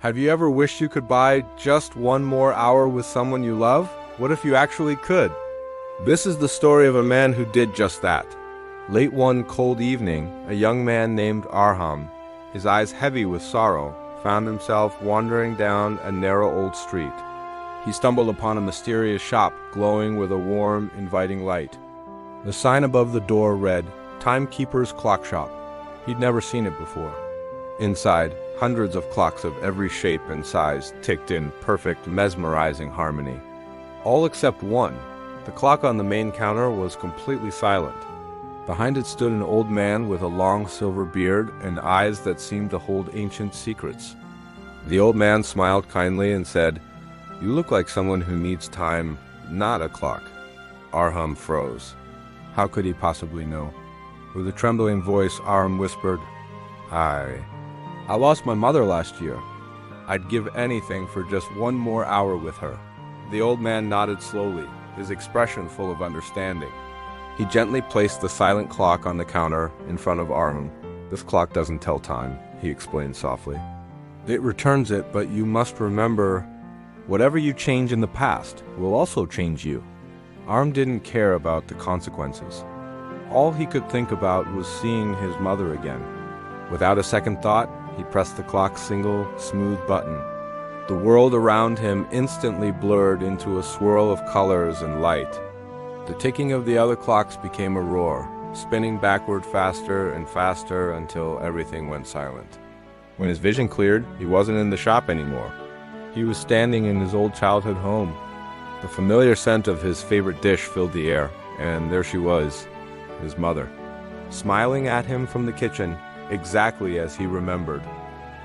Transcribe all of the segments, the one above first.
Have you ever wished you could buy just one more hour with someone you love? What if you actually could? This is the story of a man who did just that. Late one cold evening, a young man named Arham, his eyes heavy with sorrow, found himself wandering down a narrow old street. He stumbled upon a mysterious shop glowing with a warm, inviting light. The sign above the door read, "Timekeeper's Clock Shop." He'd never seen it before. Inside, hundreds of clocks of every shape and size ticked in perfect, mesmerizing harmony. All except one. The clock on the main counter was completely silent. Behind it stood an old man with a long silver beard and eyes that seemed to hold ancient secrets. The old man smiled kindly and said, "You look like someone who needs time, not a clock." Arham froze. How could he possibly know? With a trembling voice, Arham whispered, I lost my mother last year. I'd give anything for just one more hour with her." The old man nodded slowly, his expression full of understanding. He gently placed the silent clock on the counter in front of Arham. "This clock doesn't tell time," he explained softly. "It returns it, but you must remember, whatever you change in the past will also change you." Arham didn't care about the consequences. All he could think about was seeing his mother again. Without a second thought, he pressed the clock's single, smooth button. The world around him instantly blurred into a swirl of colors and light. The ticking of the other clocks became a roar, spinning backward faster and faster until everything went silent. When his vision cleared, he wasn't in the shop anymore. He was standing in his old childhood home. The familiar scent of his favorite dish filled the air, and there she was, his mother, smiling at him from the kitchen, exactly as he remembered.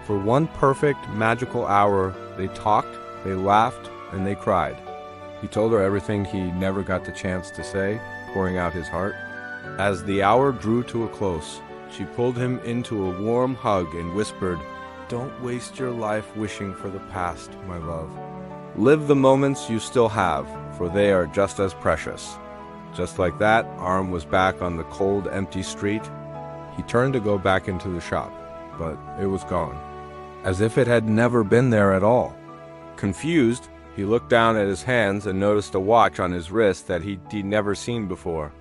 For one perfect, magical hour, they talked, they laughed, and they cried. He told her everything he never got the chance to say, pouring out his heart. As the hour drew to a close, she pulled him into a warm hug and whispered, "Don't waste your life wishing for the past, my love. Live the moments you still have, for they are just as precious." Just like that, Arham was back on the cold, empty street. He turned to go back into the shop, but it was gone, as if it had never been there at all. Confused, he looked down at his hands and noticed a watch on his wrist that he'd never seen before.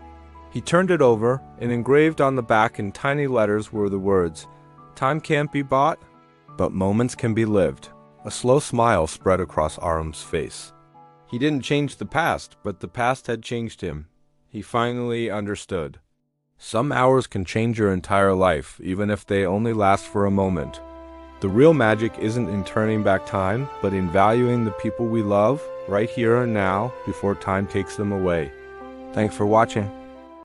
He turned it over, and engraved on the back in tiny letters were the words, "Time can't be bought, but moments can be lived." A slow smile spread across Arham's face. He didn't change the past, but the past had changed him. He finally understood. Some hours can change your entire life, even if they only last for a moment. The real magic isn't in turning back time, but in valuing the people we love right here and now before time takes them away. Thanks for watching.